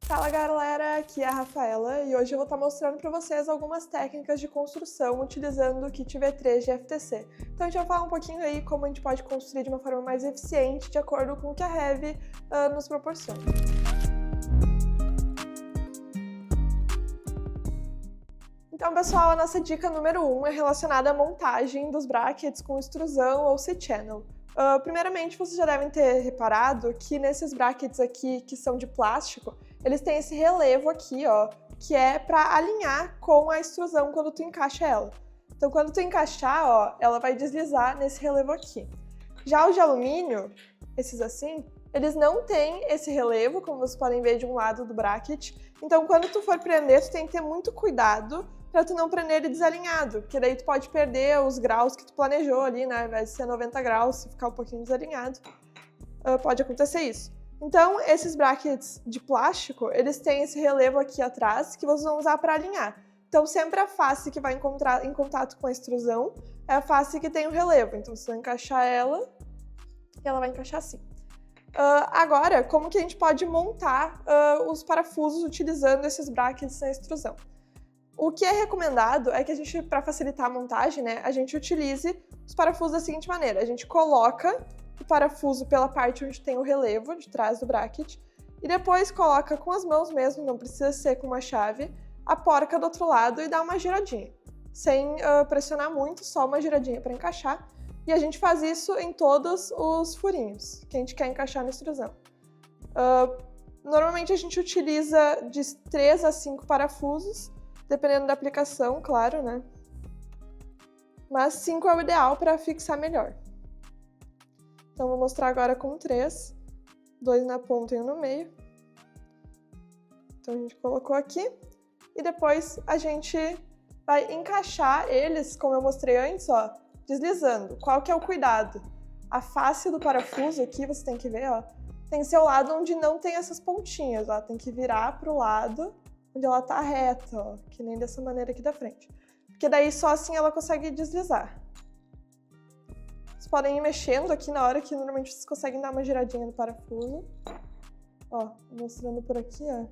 Fala galera, aqui é a Rafaela e hoje eu vou estar mostrando para vocês algumas técnicas de construção utilizando o kit V3 de FTC. Então a gente vai falar um pouquinho aí como a gente pode construir de uma forma mais eficiente de acordo com o que a Heavy nos proporciona. Então pessoal, a nossa dica número 1 é relacionada à montagem dos brackets com extrusão ou C-channel. Primeiramente, vocês já devem ter reparado que nesses brackets aqui, que são de plástico, eles têm esse relevo aqui, ó, que é para alinhar com a extrusão quando tu encaixa ela. Então, quando tu encaixar, ó, ela vai deslizar nesse relevo aqui. Já os de alumínio, esses assim, eles não têm esse relevo, como vocês podem ver de um lado do bracket. Então, quando tu for prender, tu tem que ter muito cuidado para tu não prender ele desalinhado, porque daí tu pode perder os graus que tu planejou ali, né? Ao invés de ser 90 graus, se ficar um pouquinho desalinhado, pode acontecer isso. Então, esses brackets de plástico, eles têm esse relevo aqui atrás que vocês vão usar para alinhar. Então, sempre a face que vai encontrar em contato com a extrusão é a face que tem o relevo. Então, vocês vão encaixar ela e ela vai encaixar assim. Agora, como que a gente pode montar os parafusos utilizando esses brackets na extrusão? O que é recomendado é que a gente, para facilitar a montagem, né, a gente utilize os parafusos da seguinte maneira. A gente coloca o parafuso pela parte onde tem o relevo de trás do bracket e depois coloca com as mãos mesmo, não precisa ser com uma chave, a porca do outro lado e dá uma giradinha. Sem pressionar muito, só uma giradinha para encaixar. E a gente faz isso em todos os furinhos que a gente quer encaixar na extrusão. Normalmente a gente utiliza de 3 a 5 parafusos, dependendo da aplicação, claro, né? Mas 5 é o ideal para fixar melhor. Então, vou mostrar agora com 3. 2 na ponta e 1 no meio. Então, a gente colocou aqui. E depois a gente vai encaixar eles, como eu mostrei antes, ó, deslizando. Qual que é o cuidado? A face do parafuso aqui, você tem que ver, ó, tem que ser o lado onde não tem essas pontinhas, ó. Tem que virar para o lado onde ela tá reta, ó, que nem dessa maneira aqui da frente. Porque daí só assim ela consegue deslizar. Vocês podem ir mexendo aqui na hora que normalmente vocês conseguem dar uma giradinha no parafuso. Ó, mostrando por aqui, ó.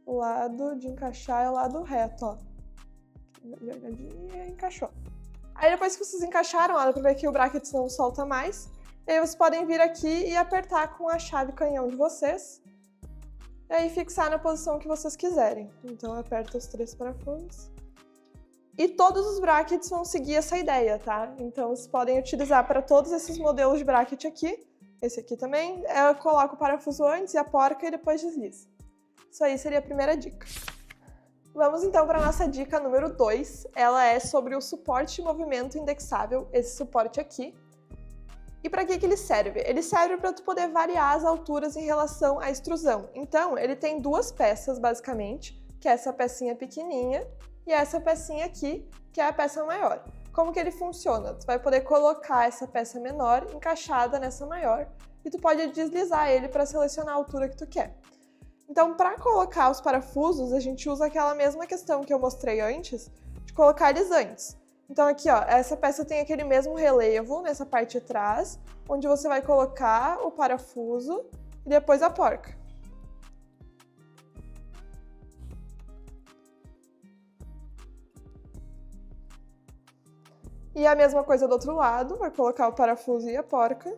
O lado de encaixar é o lado reto, ó. Giradinha, encaixou. Aí depois que vocês encaixaram, ó, dá pra ver que o bracket não solta mais. E aí vocês podem vir aqui e apertar com a chave canhão de vocês. E aí fixar na posição que vocês quiserem. Então aperta os 3 parafusos. E todos os brackets vão seguir essa ideia, tá? Então vocês podem utilizar para todos esses modelos de bracket aqui. Esse aqui também. Eu coloco o parafuso antes e a porca e depois desliza. Isso aí seria a primeira dica. Vamos então para a nossa dica número 2. Ela é sobre o suporte de movimento indexável, esse suporte aqui. E para que ele serve? Ele serve para tu poder variar as alturas em relação à extrusão. Então, ele tem 2 peças, basicamente, que é essa pecinha pequenininha e essa pecinha aqui, que é a peça maior. Como que ele funciona? Tu vai poder colocar essa peça menor encaixada nessa maior e tu pode deslizar ele para selecionar a altura que tu quer. Então, para colocar os parafusos, a gente usa aquela mesma questão que eu mostrei antes, de colocar eles antes. Então aqui, ó, essa peça tem aquele mesmo relevo nessa parte de trás, onde você vai colocar o parafuso e depois a porca. E a mesma coisa do outro lado, vai colocar o parafuso e a porca.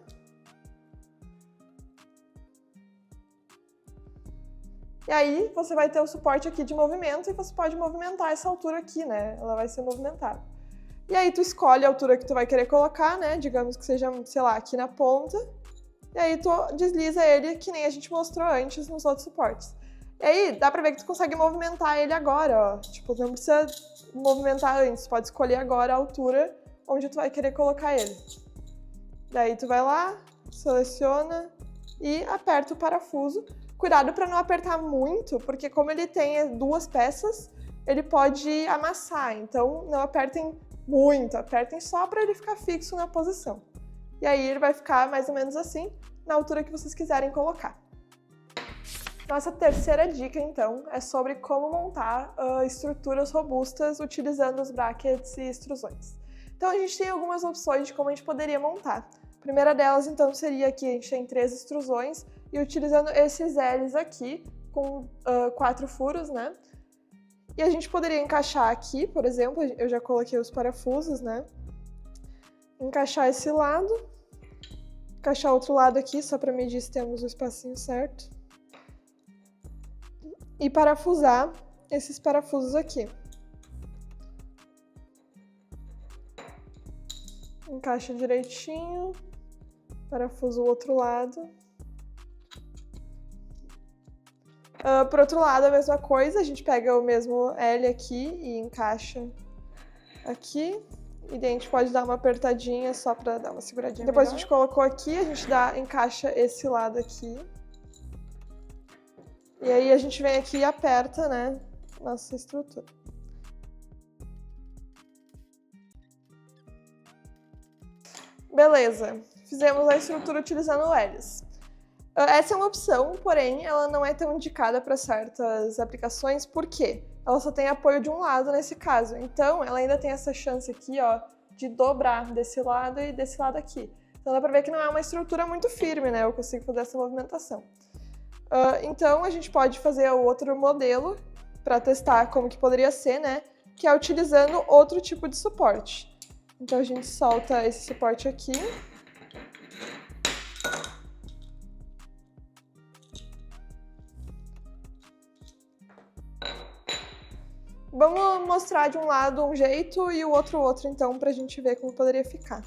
E aí você vai ter o suporte aqui de movimento e você pode movimentar essa altura aqui, né? Ela vai ser movimentada. E aí tu escolhe a altura que tu vai querer colocar, né? Digamos que seja, sei lá, aqui na ponta. E aí tu desliza ele que nem a gente mostrou antes nos outros suportes. E aí dá pra ver que tu consegue movimentar ele agora, ó. Tipo, não precisa movimentar antes, tu pode escolher agora a altura onde tu vai querer colocar ele. Daí tu vai lá, seleciona e aperta o parafuso. Cuidado para não apertar muito, porque como ele tem 2 peças, ele pode amassar. Então não apertem muito, apertem só para ele ficar fixo na posição. E aí ele vai ficar mais ou menos assim, na altura que vocês quiserem colocar. Nossa terceira dica, então, é sobre como montar estruturas robustas utilizando os brackets e extrusões. Então a gente tem algumas opções de como a gente poderia montar. A primeira delas, então, seria que a gente tem 3 extrusões e utilizando esses L's aqui com 4 furos, né? E a gente poderia encaixar aqui, por exemplo, eu já coloquei os parafusos, né? Encaixar esse lado, encaixar outro lado aqui, só para medir se temos o espacinho certo. E parafusar esses parafusos aqui. Encaixa direitinho, parafusa o outro lado. Pro outro lado a mesma coisa, a gente pega o mesmo L aqui e encaixa aqui. E daí a gente pode dar uma apertadinha só pra dar uma seguradinha. Depois melhor. A gente colocou aqui, a gente encaixa esse lado aqui. E aí a gente vem aqui e aperta, né, nossa estrutura. Beleza, fizemos a estrutura utilizando L's. Essa é uma opção, porém, ela não é tão indicada para certas aplicações, por quê? Ela só tem apoio de um lado nesse caso, então ela ainda tem essa chance aqui, ó, de dobrar desse lado e desse lado aqui. Então dá para ver que não é uma estrutura muito firme, né? Eu consigo fazer essa movimentação. Então a gente pode fazer o outro modelo para testar como que poderia ser, né? Que é utilizando outro tipo de suporte. Então a gente solta esse suporte aqui. Vamos mostrar de um lado um jeito e o outro, então, pra gente ver como poderia ficar.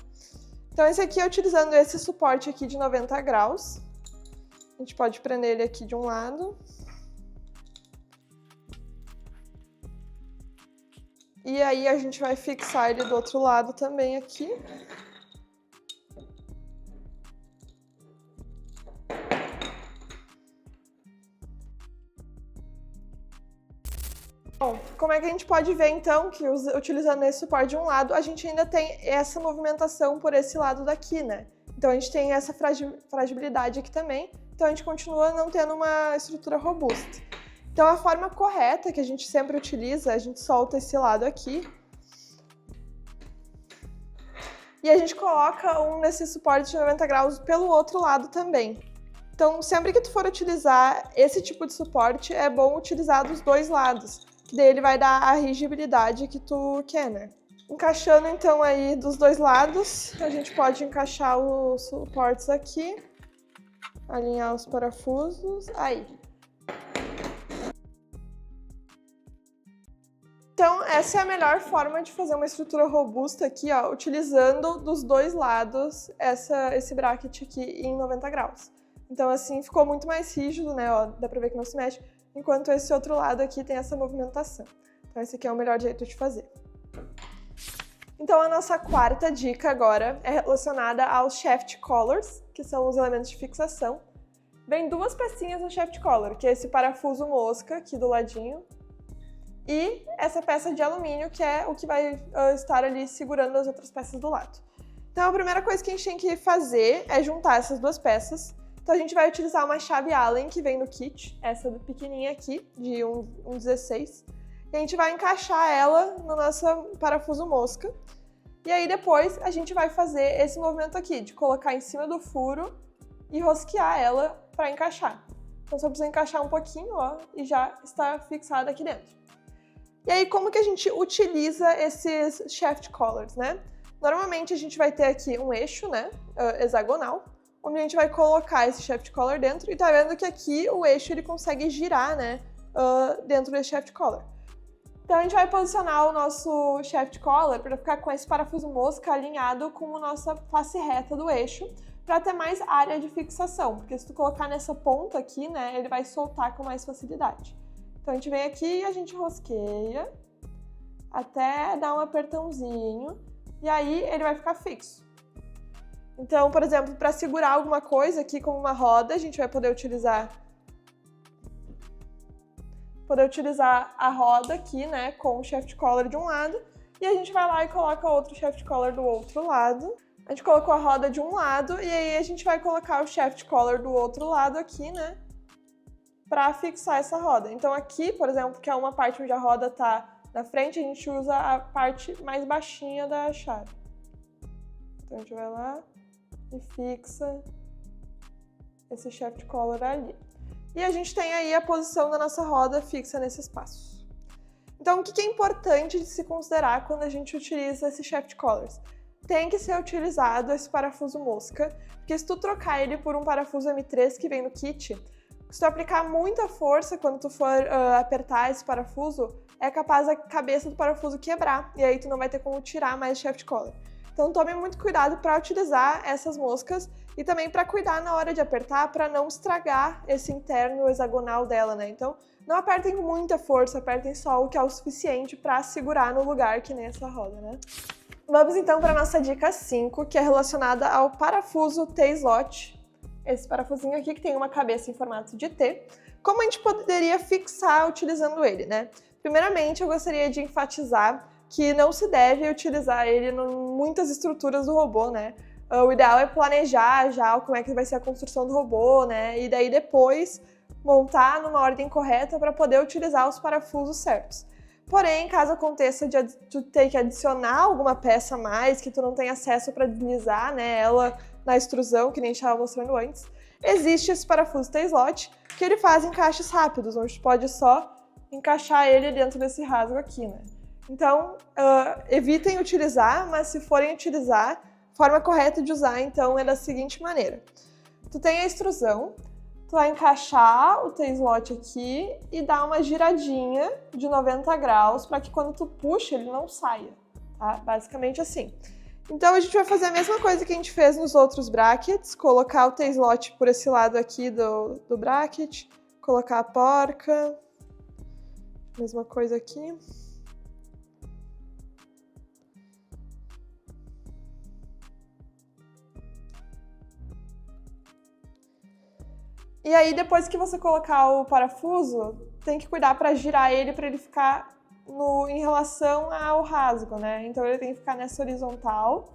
Então esse aqui é utilizando esse suporte aqui de 90 graus. A gente pode prender ele aqui de um lado. E aí a gente vai fixar ele do outro lado também aqui. Bom, como é que a gente pode ver então que utilizando esse suporte de um lado, a gente ainda tem essa movimentação por esse lado daqui, né? Então a gente tem essa fragilidade aqui também, então a gente continua não tendo uma estrutura robusta. Então a forma correta que a gente sempre utiliza, a gente solta esse lado aqui. E a gente coloca um desses suportes de 90 graus pelo outro lado também. Então sempre que tu for utilizar esse tipo de suporte, é bom utilizar dos dois lados. Que daí ele vai dar a rigibilidade que tu quer, né? Encaixando então aí dos dois lados, a gente pode encaixar os suportes aqui, alinhar os parafusos, aí. Então essa é a melhor forma de fazer uma estrutura robusta aqui, ó, utilizando dos dois lados esse bracket aqui em 90 graus. Então assim ficou muito mais rígido, né, ó, dá pra ver que não se mexe, enquanto esse outro lado aqui tem essa movimentação. Então esse aqui é o melhor jeito de fazer. Então a nossa quarta dica agora é relacionada aos shaft collars, que são os elementos de fixação. Vem duas pecinhas no shaft collar, que é esse parafuso mosca aqui do ladinho, e essa peça de alumínio, que é o que vai estar ali segurando as outras peças do lado. Então a primeira coisa que a gente tem que fazer é juntar essas duas peças. Então a gente vai utilizar uma chave Allen que vem no kit, essa pequenininha aqui, de 1,16. E a gente vai encaixar ela no nosso parafuso mosca. E aí depois a gente vai fazer esse movimento aqui, de colocar em cima do furo e rosquear ela para encaixar. Então só precisa encaixar um pouquinho, ó, e já está fixada aqui dentro. E aí como que a gente utiliza esses shaft collars, né? Normalmente a gente vai ter aqui um eixo, né, hexagonal, onde a gente vai colocar esse shaft collar dentro, e tá vendo que aqui o eixo ele consegue girar, né, dentro desse shaft collar. Então a gente vai posicionar o nosso shaft collar para ficar com esse parafuso mosca alinhado com a nossa face reta do eixo, para ter mais área de fixação, porque se tu colocar nessa ponta aqui, né, ele vai soltar com mais facilidade. Então a gente vem aqui e a gente rosqueia até dar um apertãozinho, e aí ele vai ficar fixo. Então, por exemplo, para segurar alguma coisa aqui como uma roda, a gente vai poder utilizar a roda aqui, né, com o shaft collar de um lado, e a gente vai lá e coloca outro shaft collar do outro lado. A gente colocou a roda de um lado e aí a gente vai colocar o shaft collar do outro lado aqui, né, para fixar essa roda. Então aqui, por exemplo, que é uma parte onde a roda tá na frente, a gente usa a parte mais baixinha da chave. Então a gente vai lá e fixa esse shaft collar ali. E a gente tem aí a posição da nossa roda fixa nesse espaço. Então, o que é importante de se considerar quando a gente utiliza esse shaft collars? Tem que ser utilizado esse parafuso mosca, porque se tu trocar ele por um parafuso M3 que vem no kit, se tu aplicar muita força quando tu for apertar esse parafuso, é capaz a cabeça do parafuso quebrar, e aí tu não vai ter como tirar mais shaft collar. Então tome muito cuidado para utilizar essas moscas e também para cuidar na hora de apertar para não estragar esse interno hexagonal dela, né? Então não apertem com muita força, apertem só o que é o suficiente para segurar no lugar, que nem essa roda, né? Vamos então para a nossa dica 5, que é relacionada ao parafuso T-slot. Esse parafusinho aqui que tem uma cabeça em formato de T. Como a gente poderia fixar utilizando ele, né? Primeiramente, eu gostaria de enfatizar que não se deve utilizar ele em muitas estruturas do robô, né? O ideal é planejar já como é que vai ser a construção do robô, né? E daí depois montar numa ordem correta para poder utilizar os parafusos certos. Porém, caso aconteça de tu ter que adicionar alguma peça a mais, que tu não tem acesso para deslizar, né, ela na extrusão, que nem a gente estava mostrando antes, existe esse parafuso T-slot, que ele faz encaixes rápidos, onde tu pode só encaixar ele dentro desse rasgo aqui, né? Então, evitem utilizar, mas se forem utilizar, a forma correta de usar, então, é da seguinte maneira. Tu tem a extrusão, tu vai encaixar o T-slot aqui e dar uma giradinha de 90 graus para que quando tu puxa ele não saia, tá? Basicamente assim. Então a gente vai fazer a mesma coisa que a gente fez nos outros brackets, colocar o T-slot por esse lado aqui do bracket, colocar a porca, mesma coisa aqui. E aí, depois que você colocar o parafuso, tem que cuidar para girar ele para ele ficar em relação ao rasgo, né? Então ele tem que ficar nessa horizontal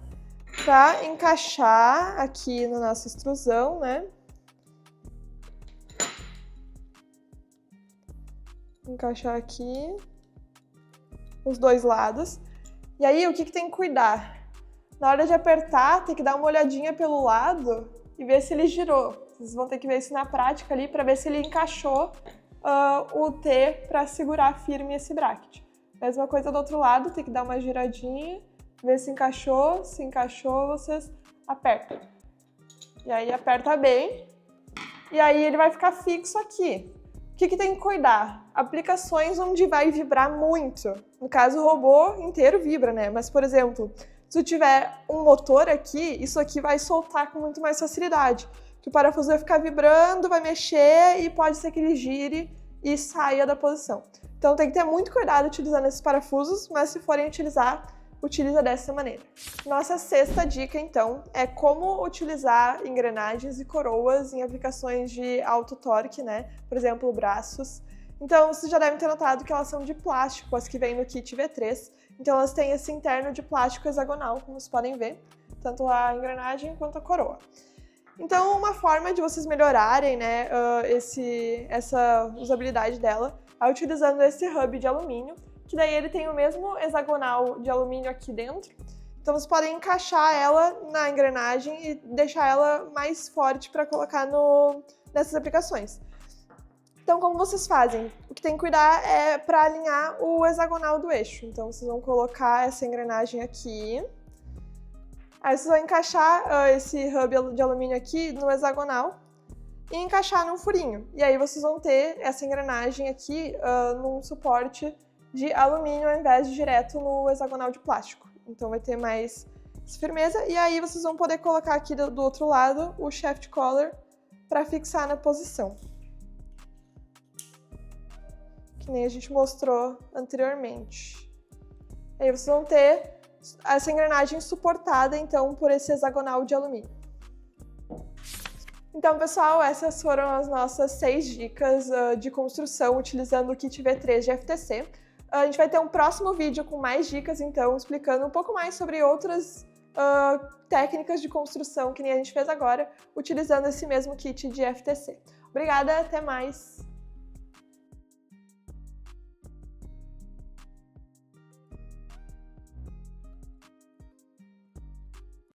para encaixar aqui na nossa extrusão, né? Encaixar aqui os dois lados. E aí, o que tem que cuidar? Na hora de apertar, tem que dar uma olhadinha pelo lado e ver se ele girou. Vocês vão ter que ver isso na prática ali para ver se ele encaixou o T para segurar firme esse bracket. Mesma coisa do outro lado, tem que dar uma giradinha, ver se encaixou, vocês apertam. E aí aperta bem, e aí ele vai ficar fixo aqui. O que tem que cuidar? Aplicações onde vai vibrar muito. No caso, o robô inteiro vibra, né? Mas, por exemplo, se tu tiver um motor aqui, isso aqui vai soltar com muito mais facilidade. Que o parafuso vai ficar vibrando, vai mexer e pode ser que ele gire e saia da posição. Então tem que ter muito cuidado utilizando esses parafusos, mas se forem utilizar, utiliza dessa maneira. Nossa sexta dica, então, é como utilizar engrenagens e coroas em aplicações de alto torque, né? Por exemplo, braços. Então, vocês já devem ter notado que elas são de plástico, as que vêm no kit V3. Então, elas têm esse interno de plástico hexagonal, como vocês podem ver, tanto a engrenagem quanto a coroa. Então, uma forma de vocês melhorarem, né, essa usabilidade dela é utilizando esse hub de alumínio, que daí ele tem o mesmo hexagonal de alumínio aqui dentro. Então, vocês podem encaixar ela na engrenagem e deixar ela mais forte para colocar nessas aplicações. Então, como vocês fazem? O que tem que cuidar é para alinhar o hexagonal do eixo. Então, vocês vão colocar essa engrenagem aqui. Aí vocês vão encaixar esse hub de alumínio aqui no hexagonal e encaixar num furinho. E aí vocês vão ter essa engrenagem aqui num suporte de alumínio ao invés de direto no hexagonal de plástico. Então vai ter mais firmeza. E aí vocês vão poder colocar aqui do outro lado o shaft collar para fixar na posição. Que nem a gente mostrou anteriormente. E aí vocês vão ter essa engrenagem suportada, então, por esse hexagonal de alumínio. Então, pessoal, essas foram as nossas 6 dicas de construção utilizando o kit V3 de FTC. A gente vai ter um próximo vídeo com mais dicas, então, explicando um pouco mais sobre outras técnicas de construção que nem a gente fez agora, utilizando esse mesmo kit de FTC. Obrigada, até mais!